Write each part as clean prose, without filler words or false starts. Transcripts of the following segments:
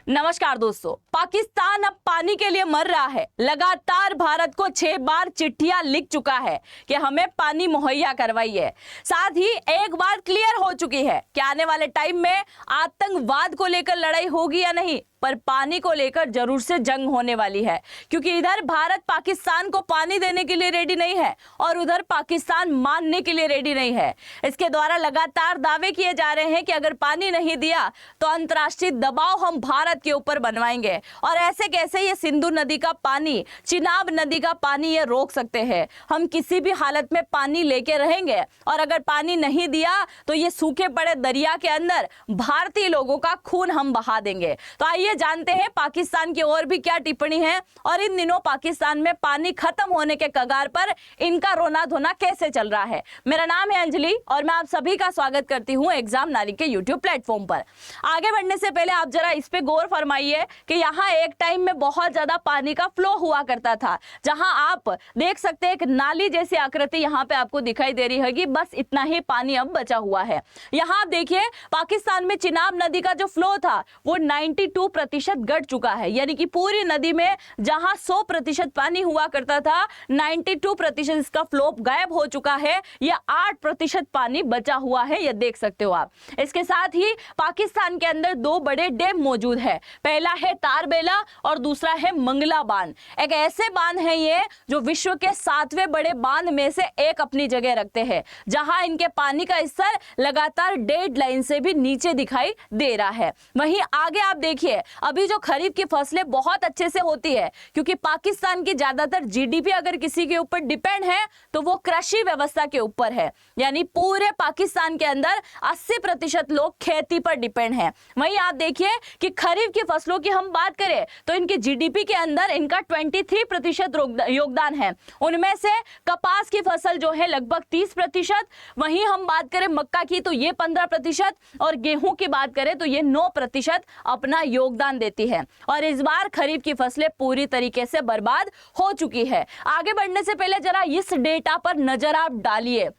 नमस्कार दोस्तों, पाकिस्तान अब पानी के लिए मर रहा है। लगातार भारत को 6 बार चिट्ठियां लिख चुका है कि हमें पानी मुहैया करवाइए। साथ ही एक बात क्लियर हो चुकी है कि आने वाले टाइम में आतंकवाद को लेकर लड़ाई होगी या नहीं, पर पानी को लेकर जरूर से जंग होने वाली है। क्योंकि इधर भारत पाकिस्तान को पानी देने के लिए रेडी नहीं है और उधर पाकिस्तान मानने के लिए रेडी नहीं है। इसके द्वारा लगातार दावे किए जा रहे हैं कि अगर पानी नहीं दिया तो अंतर्राष्ट्रीय दबाव हम भारत के ऊपर बनवाएंगे और ऐसे कैसे ये सिंधु नदी का पानी, चिनाब नदी का पानी ये रोक सकते हैं। हम किसी भी हालत में पानी लेके रहेंगे और अगर पानी नहीं दिया तो ये सूखे पड़े दरिया के अंदर भारतीय लोगों का खून हम बहा देंगे। तो आइए जानते हैं पाकिस्तान की और भी क्या टिप्पणी है और इन दिनों पाकिस्तान में पानी खत्म होने के कगार पर इनका रोना धोना कैसे चल रहा है। मेरा नाम है अंजलि और मैं आप सभी का स्वागत करती हूं एग्जाम नारी के यूट्यूब प्लेटफॉर्म पर। आगे बढ़ने से पहले आप जरा इस पे गौर फरमाइए कि यहाँ एक टाइम में बहुत ज्यादा पानी का फ्लो हुआ करता था, जहां आप देख सकते हैं एक नाली जैसी आकृति यहाँ पे आपको दिखाई दे रही होगी। बस इतना ही पानी अब बचा हुआ है। यहाँ आप देखिए पाकिस्तान में चिनाब नदी का जो फ्लो था वो 92% घट चुका है, यानी कि पूरी नदी में जहां 100% पानी हुआ करता था 92% इसका फ्लो गायब हो चुका है। यह 8% पानी बचा हुआ है, यह देख सकते हो आप। इसके साथ ही पाकिस्तान के अंदर 2 बड़े डैम मौजूद है। पहला है तारबेला और दूसरा है मंगला बांध। एक ऐसे बांध है ये जो विश्व के 7वें बड़े बांध में से एक अपनी जगह रखते हैं, जहां इनके पानी का स्तर लगातार डेड लाइन से भी नीचे दिखाई दे रहा है। वहीं आगे आप देखिए अभी जो खरीफ की फसलें बहुत अच्छे से होती है, क्योंकि पाकिस्तान की ज्यादातर जीडीपी अगर किसी के ऊपर डिपेंड है तो वो कृषि व्यवस्था के ऊपर है। यानी पूरे पाकिस्तान के अंदर 80% लोग खेती पर डिपेंड है। वहीं आप देखिए कि खरीफ की फसलों की हम बात करें तो इनकी जीडीपी के अंदर इनका 23% योगदान है। उनमें से कपास की फसल जो है लगभग 30%, वहीं हम बात करें मक्का की तो ये 15% और गेहूं की बात करें तो ये 9% अपना योगदान देती है। और इस बार खरीफ की फसलें पूरी तरीके से बर्बाद हो चुकी है। आगे बढ़ने से पहले जरा इस डेटा पर नजर आप डालिए।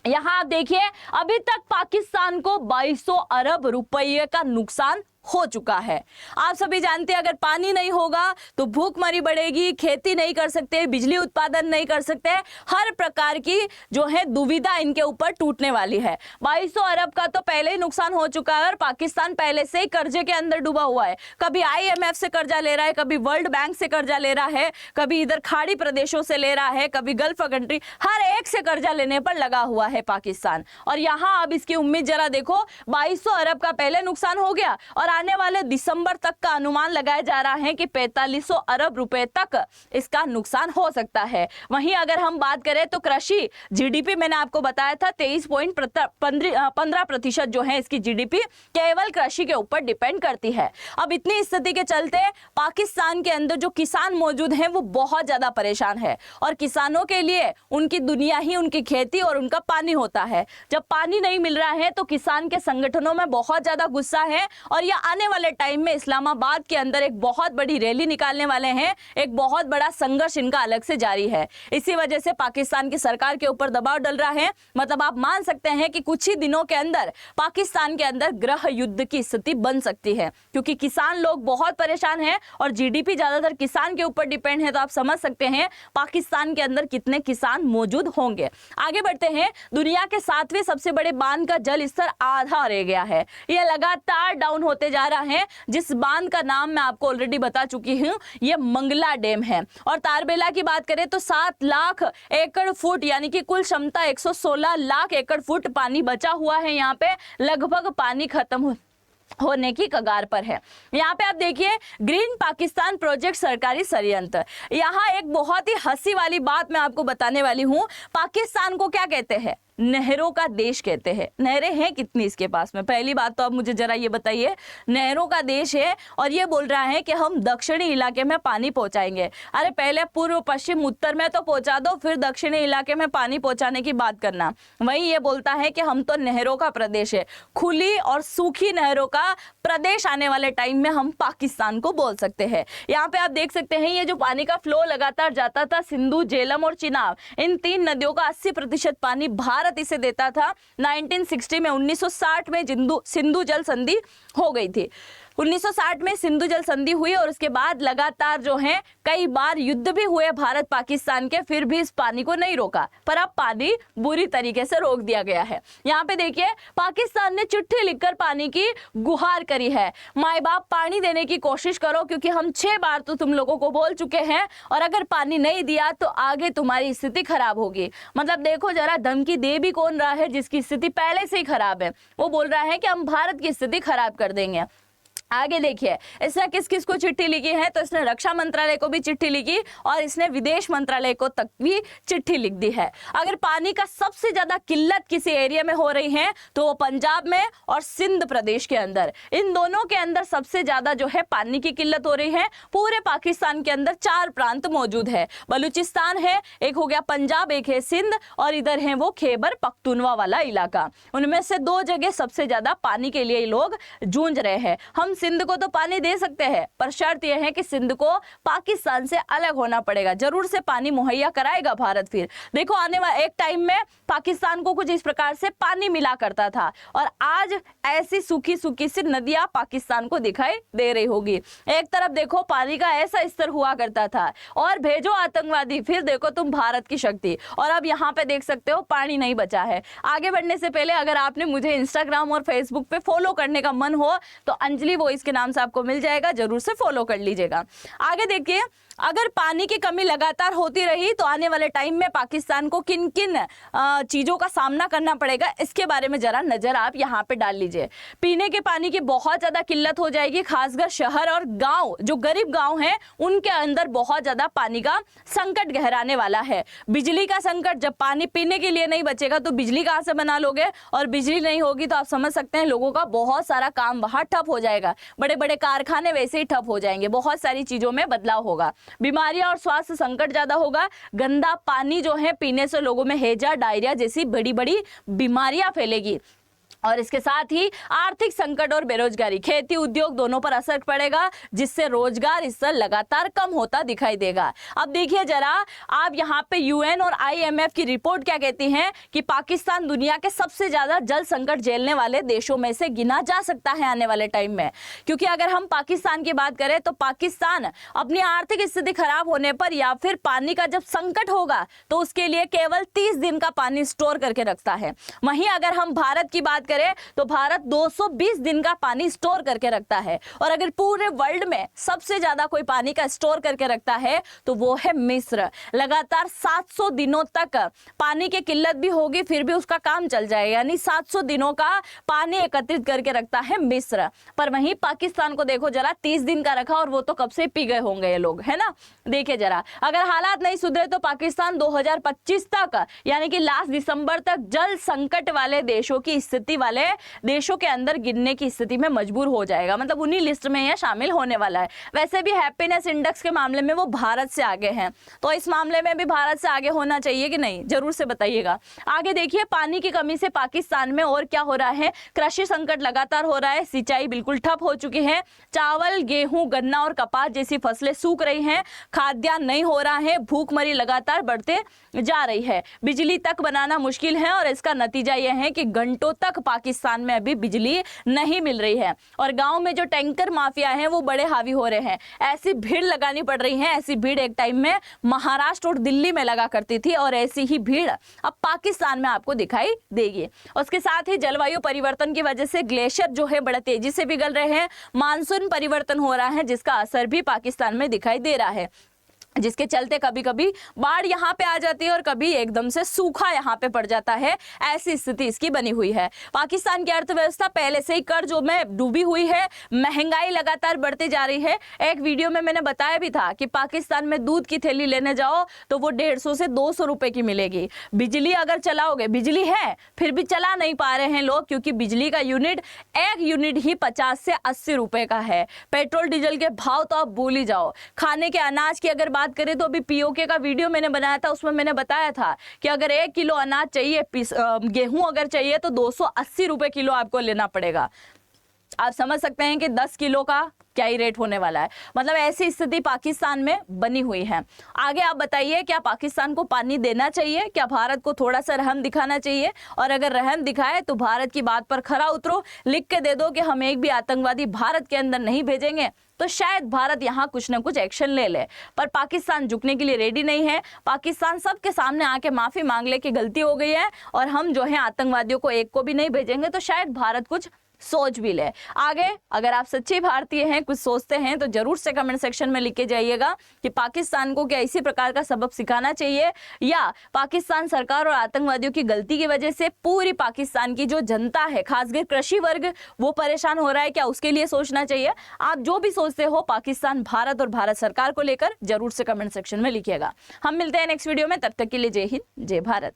यहां आप देखिए अभी तक पाकिस्तान को 2200 अरब रुपये का नुकसान हो चुका है। आप सभी जानते हैं अगर पानी नहीं होगा तो भूखमरी बढ़ेगी, खेती नहीं कर सकते, बिजली उत्पादन नहीं कर सकते, हर प्रकार की जो है दुविधा इनके ऊपर टूटने वाली है। 2200 अरब का तो पहले ही नुकसान हो चुका है और पाकिस्तान पहले से ही कर्जे के अंदर डूबा हुआ है। कभी IMF से कर्जा ले रहा है, कभी वर्ल्ड बैंक से कर्जा ले रहा है, कभी इधर खाड़ी प्रदेशों से ले रहा है, कभी गल्फ कंट्री, हर एक से कर्जा लेने पर लगा हुआ है पाकिस्तान। और यहाँ अब इसकी उम्मीद जरा देखो, 2200 अरब का पहले नुकसान हो गया और आने वाले दिसंबर तक का अनुमान लगाया जा रहा है कि 4500 अरब रुपए तक इसका नुकसान हो सकता है। वहीं अगर हम बात करें तो कृषि जीडीपी मैंने आपको बताया था 23.15% जो है इसकी जीडीपी केवल कृषि के ऊपर डिपेंड करती है। अब इतनी स्थिति के चलते पाकिस्तान के अंदर जो किसान मौजूद हैं वो बहुत ज्यादा परेशान है और किसानों के लिए उनकी दुनिया ही उनकी खेती और उनका पानी होता है। जब पानी नहीं मिल रहा है तो किसान के संगठनों में बहुत ज्यादा गुस्सा है और यह आने वाले टाइम में इस्लामाबाद के अंदर एक बहुत बड़ी रैली निकालने वाले हैं। एक बहुत बड़ा संघर्ष इनका अलग से जारी है। इसी वजह से पाकिस्तान की सरकार के ऊपर दबाव डल रहा है। मतलब आप मान सकते हैं कि कुछ ही दिनों के अंदर पाकिस्तान के अंदर गृह युद्ध की स्थिति बन सकती है, क्योंकि किसान लोग बहुत परेशान हैं और जीडीपी ज्यादातर किसान के ऊपर डिपेंड है। तो आप समझ सकते हैं पाकिस्तान के अंदर कितने किसान मौजूद होंगे। आगे बढ़ते हैं। दुनिया के 7वें सबसे बड़े बांध का जल स्तर आधा रह गया है। यह लगातार डाउन होते जा रहा है, जिस बांध का नाम मैं आपको ऑलरेडी बता चुकी हूं, यह मंगला डैम है। और तारबेला की बात करें तो 7 लाख एकड़ फुट यानी कि कुल क्षमता 116 लाख एकड़ फुट पानी बचा हुआ है। यहाँ पे लगभग पानी खत्म होने की कगार पर है। यहाँ पे आप देखिए ग्रीन पाकिस्तान प्रोजेक्ट सरकारी षड्यंत्र। यहाँ एक बहुत ही हंसी वाली बात मैं आपको बताने वाली हूँ। पाकिस्तान को क्या कहते हैं? नहरों का देश कहते हैं। नहरें हैं कितनी इसके पास में? पहली बात तो आप मुझे जरा ये बताइए। नहरों का देश है और ये बोल रहा है कि हम दक्षिणी इलाके में पानी पहुंचाएंगे। अरे पहले पूर्व पश्चिम उत्तर में तो पहुंचा दो, फिर दक्षिणी इलाके में पानी पहुंचाने की बात करना। वहीं ये बोलता है कि हम तो नहरों का प्रदेश है। खुली और सूखी नहरों का प्रदेश आने वाले टाइम में हम पाकिस्तान को बोल सकते हैं। यहाँ पे आप देख सकते हैं ये जो पानी का फ्लो लगातार जाता था, सिंधु, झेलम और चिनाब, इन 3 नदियों का 80% पानी भारत इसे देता था। 1960 में 1960 में सिंधु जल संधि हो गई थी। 1960 में सिंधु जल संधि हुई और उसके बाद लगातार जो है कई बार युद्ध भी हुए भारत पाकिस्तान के, फिर भी इस पानी को नहीं रोका, पर अब पानी बुरी तरीके से रोक दिया गया है। यहाँ पे देखिए पाकिस्तान ने चिट्ठी लिखकर पानी की गुहार करी है, माए बाप पानी देने की कोशिश करो, क्योंकि हम 6 बार तो तुम लोगों को बोल चुके हैं और अगर पानी नहीं दिया तो आगे तुम्हारी स्थिति खराब होगी। मतलब देखो जरा, धमकी दे भी कौन रहा है जिसकी स्थिति पहले से ही खराब है, वो बोल रहा है कि हम भारत की स्थिति खराब कर देंगे। आगे देखिए इसने किस किस को चिट्ठी लिखी है, तो इसने रक्षा मंत्रालय को भी चिट्ठी लिखी और इसने विदेश मंत्रालय को तक भी चिट्ठी लिख दी है। अगर पानी का सबसे ज्यादा किल्लत किसी एरिया में हो रही है तो वो पंजाब में और सिंध प्रदेश के अंदर, इन दोनों के अंदर सबसे ज्यादा जो है पानी की किल्लत हो रही है। पूरे पाकिस्तान के अंदर 4 प्रांत मौजूद है, बलूचिस्तान है, एक हो गया पंजाब, एक है सिंध और इधर है वो खैबर पख्तूनवा वाला इलाका। उनमें से 2 जगह सबसे ज्यादा पानी के लिए लोग जूझ रहे हैं। हम सिंध को तो पानी दे सकते हैं, पर शर्त यह है कि सिंध को पाकिस्तान से अलग होना पड़ेगा, जरूर से पानी मुहैया कराएगा भारत। फिर देखो आने वाले एक टाइम में पाकिस्तान को कुछ इस प्रकार से पानी मिला करता था और आज ऐसी सूखी सूखी सी नदियां पाकिस्तान को दिखाई दे रही होगी। एक तरफ देखो पानी का ऐसा स्तर हुआ करता था और भेजो आतंकवादी, फिर देखो तुम भारत की शक्ति, और अब यहाँ पे देख सकते हो पानी नहीं बचा है। आगे बढ़ने से पहले अगर आपने मुझे इंस्टाग्राम और फेसबुक पे फॉलो करने का मन हो तो अंजलि वॉइस के नाम से आपको मिल जाएगा, जरूर से फॉलो कर लीजिएगा। आगे देखिए, अगर पानी की कमी लगातार होती रही तो आने वाले टाइम में पाकिस्तान को किन किन चीजों का सामना करना पड़ेगा, इसके बारे में जरा नजर आप यहाँ पे डाल लीजिए। पीने के पानी की बहुत ज्यादा किल्लत हो जाएगी, खासकर शहर और गांव, जो गरीब गांव हैं उनके अंदर बहुत ज्यादा पानी का संकट गहराने वाला है। बिजली का संकट, जब पानी पीने के लिए नहीं बचेगा तो बिजली कहाँ से बना लोगे, और बिजली नहीं होगी तो आप समझ सकते हैं लोगों का बहुत सारा काम वहां ठप हो जाएगा, बड़े बड़े कारखाने वैसे ही ठप हो जाएंगे, बहुत सारी चीजों में बदलाव होगा, बीमारियां और स्वास्थ्य संकट ज्यादा होगा। गंदा पानी जो है पीने से लोगों में हैजा, डायरिया जैसी बड़ी बड़ी बीमारियां फैलेगी और इसके साथ ही आर्थिक संकट और बेरोजगारी, खेती उद्योग दोनों पर असर पड़ेगा, जिससे रोजगार स्तर लगातार कम होता दिखाई देगा। अब देखिए जरा, आप यहाँ पे यूएन और आईएमएफ की रिपोर्ट क्या कहती है कि पाकिस्तान दुनिया के सबसे ज्यादा जल संकट झेलने वाले देशों में से गिना जा सकता है आने वाले टाइम में। क्योंकि अगर हम पाकिस्तान की बात करें तो पाकिस्तान अपनी आर्थिक स्थिति खराब होने पर या फिर पानी का जब संकट होगा तो उसके लिए केवल 30 दिन का पानी स्टोर करके रखता है। वहीं अगर हम भारत की बात करें तो भारत 220 दिन का पानी स्टोर करके रखता है, और अगर पूरे वर्ल्ड में सबसे ज्यादा कोई पानी का स्टोर करके रखता है तो वो है मिस्र। लगातार 700 दिनों तक पानी की किल्लत भी होगी फिर भी उसका काम चल जाएगा, यानी 700 दिनों का पानी एकत्रित करके रखता है मिस्र। पर वहीं पाकिस्तान को देखो जरा, 30 दिन का रखा और वो तो कब से पी गए होंगे ये लोग, है ना। देखिए जरा, अगर हालात नहीं सुधरे तो पाकिस्तान 2025 तक यानी कि लास्ट दिसंबर तक जल संकट वाले देशों की स्थिति वाले देशों के अंदर गिनने की स्थिति में मजबूर हो जाएगा, मतलब उन्हीं लिस्ट में यह शामिल होने वाला है। वैसे भी हैप्पीनेस इंडेक्स के मामले में वो भारत से आगे हैं, तो इस मामले में भी भारत से आगे होना चाहिए कि नहीं, जरूर से बताइएगा। आगे देखिए, पानी की कमी से पाकिस्तान में और क्या हो रहा है, कृषि संकट लगातार हो रहा है, सिंचाई बिल्कुल ठप हो चुकी है, चावल, गेहूं, गन्ना और कपास जैसी फसलें सूख रही हैं, खाद्यान्न नहीं हो रहा है, भूखमरी लगातार बढ़ते जा रही है, बिजली तक बनाना मुश्किल है और इसका नतीजा यह है कि घंटों तक पाकिस्तान में अभी बिजली नहीं मिल रही है और गांव में जो टैंकर माफिया हैं वो बड़े हावी हो रहे हैं। ऐसी भीड़ लगानी पड़ रही है, ऐसी भीड़ एक टाइम में महाराष्ट्र और दिल्ली में लगा करती थी और ऐसी ही भीड़ अब पाकिस्तान में आपको दिखाई देगी। उसके साथ ही जलवायु परिवर्तन की वजह से ग्लेशियर जो है बड़ा तेजी से पिघल रहे हैं, मानसून परिवर्तन हो रहा है जिसका असर भी पाकिस्तान में दिखाई दे रहा है, जिसके चलते कभी कभी बाढ़ यहाँ पे आ जाती है और कभी एकदम से सूखा यहाँ पे पड़ जाता है, ऐसी स्थिति इसकी बनी हुई है। पाकिस्तान की अर्थव्यवस्था पहले से ही कर्जों में डूबी हुई है, महंगाई लगातार बढ़ती जा रही है। एक वीडियो में मैंने बताया भी था कि पाकिस्तान में दूध की थैली लेने जाओ तो वो 150 से 200 रुपए की मिलेगी। बिजली अगर चलाओगे, बिजली है फिर भी चला नहीं पा रहे हैं लोग, क्योंकि बिजली का यूनिट, एक यूनिट ही 50 से 80 रुपए का है। पेट्रोल डीजल के भाव तो आप भूल ही जाओ। खाने के अनाज की अगर करें तो अभी पीओके का वीडियो मैंने बनाया था, उसमें मैंने बताया था कि अगर 1 किलो अनाज चाहिए, गेहूं अगर चाहिए तो 280 रुपए किलो आपको लेना पड़ेगा। आप समझ सकते हैं कि 10 किलो का क्या ही रेट होने वाला है। मतलब ऐसी स्थिति पाकिस्तान में बनी हुई है। आगे आप बताइए, क्या पाकिस्तान को पानी देना चाहिए? क्या भारत को थोड़ा सा रहम दिखाना चाहिए? और अगर रहम दिखाए तो भारत की बात पर खरा उतरो, लिख के दे दो कि हम एक भी आतंकवादी भारत के अंदर नहीं भेजेंगे, तो शायद भारत यहाँ कुछ ना कुछ एक्शन ले ले। पर पाकिस्तान झुकने के लिए रेडी नहीं है। पाकिस्तान सबके सामने आके माफी मांग ले कि गलती हो गई है और हम जो है आतंकवादियों को एक को भी नहीं भेजेंगे, तो शायद भारत कुछ सोच भी ले। आगे अगर आप सच्चे भारतीय हैं, कुछ सोचते हैं, तो जरूर से कमेंट सेक्शन में लिख के जाइएगा कि पाकिस्तान को क्या इसी प्रकार का सबक सिखाना चाहिए, या पाकिस्तान सरकार और आतंकवादियों की गलती की वजह से पूरी पाकिस्तान की जो जनता है, खासकर कृषि वर्ग, वो परेशान हो रहा है, क्या उसके लिए सोचना चाहिए? आप जो भी सोचते हो पाकिस्तान, भारत और भारत सरकार को लेकर, जरूर से कमेंट सेक्शन में लिखिएगा। हम मिलते हैं नेक्स्ट वीडियो में, तब तक के लिए जय हिंद, जय भारत।